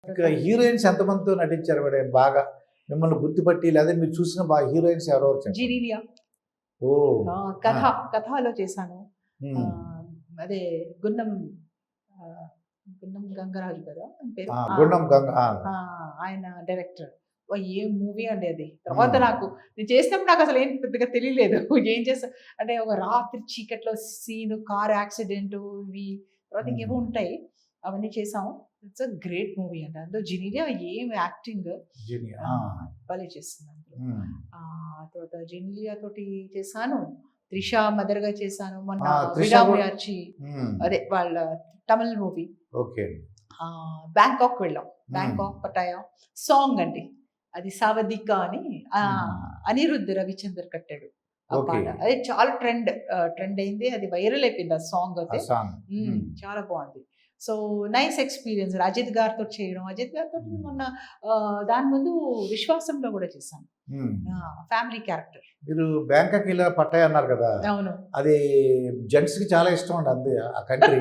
ఇంకా హీరోయిన్స్ ఎంతమందితో నటించారు మేడం బాగా మిమ్మల్ని గుర్తుపట్టి లేదా మీరు చూసిన బాగా హీరోయిన్స్ ఎవరెవరు చెప్పండి. జినీలియా ఓ కథలో చేశాను. ఉమ్. అదే గున్నం ఆ, గున్నం గంగరాజు కదా ఆయన పేరు. గుండం గంగ ఆయన డైరెక్టర్. ఏం మూవీ అండి అది. తర్వాత నాకు నేను చేసినప్పుడు నాకు అసలు ఏం పెద్దగా తెలియలేదు. ఏం చేస్తా అంటే ఒక రాత్రి చీకట్లో సీన్, కార్ యాక్సిడెంట్, ఇవి తర్వాత ఇంకేమో ఉంటాయి, అవన్నీ చేసాము. ఇట్స్ అ గ్రేట్ మూవీ అండి. అందులో జినీలియా ఏం యాక్టింగ్ భలే చేస్తుంది అందులో. తర్వాత జినీలియా తోటి చేశాను. త్రిష మదర్గా చేశాను. మొన్న విడాముయార్చి అదే వాళ్ళ తమిళ్ మూవీ. ఓకే. బ్యాంకాక్ వెళ్ళాం. బ్యాంకాక్ పటాయా సాంగ్ అండి అది, సావధిక అని అనిరుద్ధ్ రవిచందర్ కట్టాడు ఆ పాట. అది చాలా ట్రెండ్ అయింది, అది వైరల్ అయిపోయింది ఆ సాంగ్ అయితే. చాలా బాగుంది. సో నైస్ ఎక్స్పీరియన్స్ అజిత్ గారితో చేయడం. అజిత్ గారితో మొన్న దాని ముందు విశ్వాసంలో కూడా చేశాను, ఫ్యామిలీ క్యారెక్టర్. మీరు బ్యాంకాక్ ఇలా పట్టాయి అన్నారు కదా. అవును. అది జెంట్స్ కి చాలా ఇష్టం అండి. అంతే ఆ కంట్రీ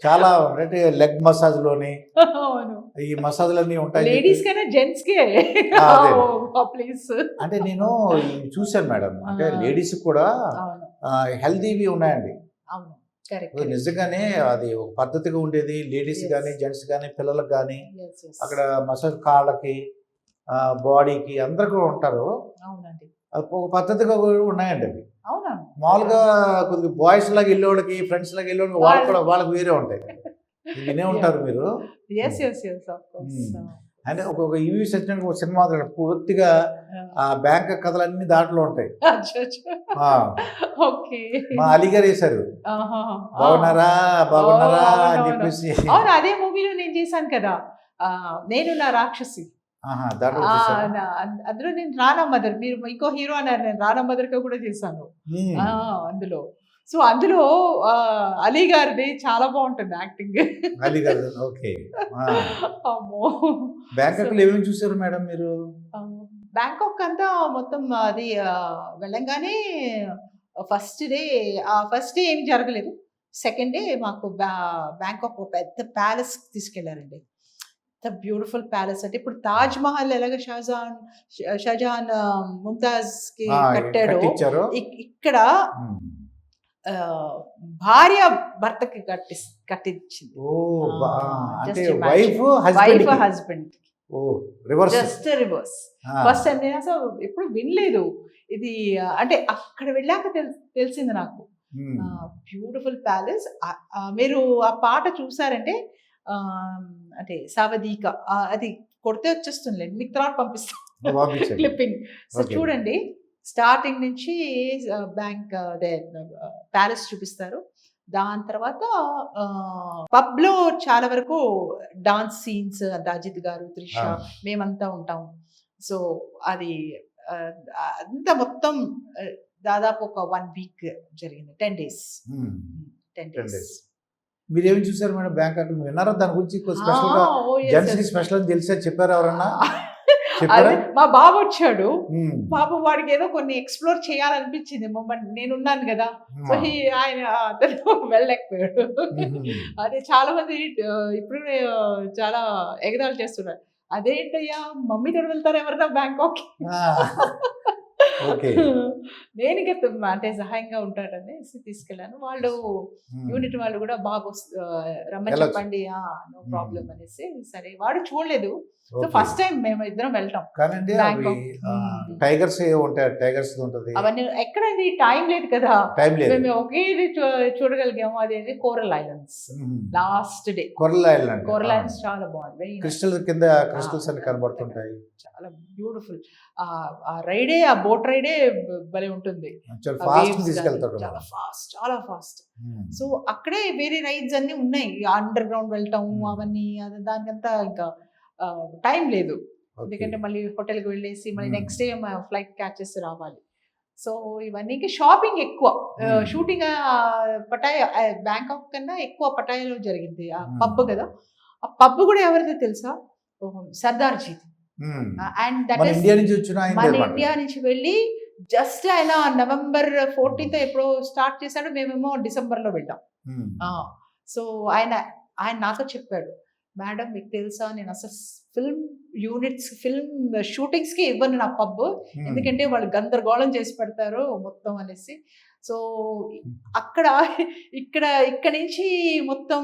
చాలా అంటే లెగ్ మసాజ్ లోని ఈ మసాజ్లన్నీ ఉంటాయి. లేడీస్ కైనా జెంట్స్ కే ప్లీజ్. అంటే నేను చూశాను మేడం, అంటే లేడీస్ కూడా హెల్తీవి ఉన్నాయండి. అవును, నిజంగానే అది ఒక పద్ధతిగా ఉండేది. లేడీస్ కానీ జెంట్స్ కానీ పిల్లలకు కానీ అక్కడ మసాజ్ కాళ్ళకి బాడీకి అందరు కూడా ఉంటారు. అవునండి, ఒక పద్ధతిగా కూడా ఉన్నాయండి అవి. అవునా, మామూలుగా కొద్దిగా బాయ్స్ లాగా వెళ్ళేవాళ్ళకి ఫ్రెండ్స్ లాగా వెళ్ళేవాళ్ళకి వాళ్ళు కూడా వాళ్ళకి వేరే ఉంటాయి. వినే ఉంటారు మీరు. అంటే ఒక్కొక్క ఈవీ సత్యనారాయణ ఒక సినిమా పూర్తిగా ఆ బ్యాంక్ కథలన్నీ దాంట్లో ఉంటాయి. మా అలీగారు వేశారు, బాగున్నారా బాగున్నారా అని చెప్పేసి. అవును, అదే మూవీలో నేను చేశాను కదా, నేను నా రాక్షసి. అందులో నేను రానా మదర్, మీరు ఇంకో హీరో అన్నారు, నేను రానా మదర్ గా కూడా చేశాను అందులో. సో అందులో అలీ గారిది చాలా బాగుంటుంది యాక్టింగ్. అలీ గారు ఓకే. బ్యాంకాక్ లో ఏమేమి చూసారు మేడం మీరు? బ్యాంకాక్ అంతా మొత్తం అది వెళ్ళంగానే ఫస్ట్ డే ఏం జరగలేదు. సెకండ్ డే మాకు బ్యాంకాక్ పెద్ద ప్యాలెస్ తీసుకెళ్లారండి. Beautiful palace. అంటే ఇప్పుడు తాజ్ మహల్ ఎలాగ షాజహాన్ ముంతాజ్ కి కట్టాడు, ఇక్కడ భార్య భర్తకి కట్టించింది. Wife husband just reverse. First time నేను అసలు ఎప్పుడు వినలేదు ఇది. అంటే అక్కడ వెళ్ళాక తెలిసింది నాకు. Beautiful palace. మీరు ఆ పాట చూసారంటే అంటే సావధిక అది కొడితే వచ్చేస్తుంది, మీకు తర్వాత పంపిస్తాను క్లిప్పింగ్. సో చూడండి, స్టార్టింగ్ నుంచి బ్యాంక్ అదే ప్యాలెస్ చూపిస్తారు. దాని తర్వాత పబ్ లో చాలా వరకు డాన్స్ సీన్స్, అజిత్ గారు, త్రిష, మేమంతా ఉంటాం. సో అది అంతా మొత్తం దాదాపు ఒక 1 వీక్ జరిగింది. 10 days. మీరేమి చూసారు మేడం బ్యాంకాక్? విన్నారా దాని గురించి? స్పెషల్ గా జెంట్స్ స్పెషల్ అని తెలిసా చెప్పారు ఎవరన్నా? మా బాబు వచ్చాడు, బాబు వాడికి ఏదో కొన్ని ఎక్స్ప్లోర్ చేయాలనిపించింది. నేనున్నాను కదా, సో ఆయన అతను వెళ్ళలేకపోయాడు. అదే చాలా మంది ఇప్పుడు చాలా ఎగతాళి చేస్తున్నారు, అదేంటయ్యా మమ్మీతో వెళ్తారు ఎవరన్నా బ్యాంకాక్. నేను ఇక అంటే సహాయంగా ఉంటాడనేసి తీసుకెళ్ళాను. వాళ్ళు యూనిట్ వాళ్ళు కూడా బాగా రమ్మని చెప్పండి, నో ప్రాబ్లం అనేసి. సరే, వాడు చూడలేదు. సో ఫస్ట్ టైం మేము ఇద్దరం వెళ్తాం. టైగర్స్ టైగర్స్ ఉంటుంది అవన్నీ ఎక్కడండి, టైం లేదు కదా, మేము ఒకే చూడగలిగాము. అదేంటి coral islands. Last day coral islands చాలా బాగుంది. క్రిస్టల్ కింద క్రిస్టల్స్ అన్ని కనబడుతుంటాయి, చాలా బ్యూటిఫుల్. ఆ రైడే, ఆ బోట్ రైడే భలే ఉంటుంది, చాలా ఫాస్ట్. సో అక్కడే వేరే రైడ్స్ అన్ని ఉన్నాయి, అండర్ గ్రౌండ్ వెళ్ళటం అవన్నీ. దానికంతా ఇంకా టైం లేదు, ఎందుకంటే మళ్ళీ హోటల్కి వెళ్ళేసి మళ్ళీ నెక్స్ట్ డే ఫ్లైట్ క్యాచ్ చేసి రావాలి. సో ఇవన్నీ షాపింగ్ ఎక్కువ. షూటింగ్ పటాయా బ్యాంకాక్ కన్నా ఎక్కువ పటాయాలో జరిగింది. ఆ పబ్ కదా, ఆ పబ్ కూడా ఎవరిదో తెలుసా? సర్దార్జీ. అండ్ దట్ ఈస్ మన ఇండియా నుంచి వెళ్ళి జస్ట్ ఆయన November 14th ఎప్పుడో స్టార్ట్ చేశాడు, మేమేమో December లో వెళ్ళాం. సో ఆయన నాతో చెప్పాడు, మేడం మీకు తెలుసా నేను అసలు ఫిల్మ్ షూటింగ్స్ కి ఇవ్వను నా పబ్, ఎందుకంటే వాళ్ళు గందరగోళం చేసి పెడతారు మొత్తం అనేసి. సో అక్కడ ఇక్కడ నుంచి మొత్తం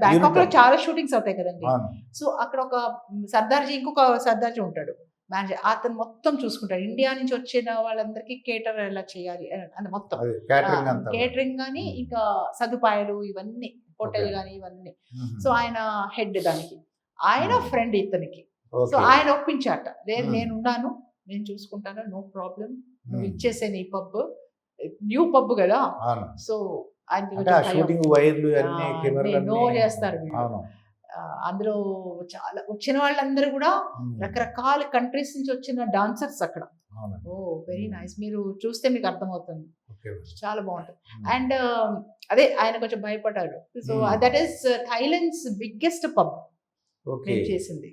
బ్యాంకాక్ లో చాలా షూటింగ్స్ అవుతాయి కదండి. సో అక్కడ ఒక సర్దార్జీ, ఇంకొక సర్దార్జీ ఉంటాడు మేనేజర్, అతను మొత్తం చూసుకుంటాడు. ఇండియా నుంచి వచ్చిన వాళ్ళందరికీ కేటర్ ఎలా చేయాలి అని మొత్తం కేటరింగ్ కానీ ఇంకా సదుపాయాలు ఇవన్నీ, హోటల్ కానీ ఇవన్నీ. సో ఆయన హెడ్ దానికి, ఆయన ఫ్రెండ్ ఇతనికి. సో ఆయన ఒప్పించాట, లేదు నేనున్నాను, నేను చూసుకుంటాను, నో ప్రాబ్లం, నువ్వు ఇచ్చేసే నీ పబ్, న్యూ పబ్ కదా. సో నో చేస్తారు వీళ్ళు. అందులో చాలా వచ్చిన వాళ్ళందరూ కూడా రకరకాల కంట్రీస్ నుంచి వచ్చిన డాన్సర్స్ అక్కడ. ఓ వెరీ నైస్, మీరు చూస్తే మీకు అర్థమవుతుంది, చాలా బాగుంటుంది. అండ్ అదే ఆయన కొంచెం భయపడ్డాడు. So that is Thailand's biggest pub చేసింది.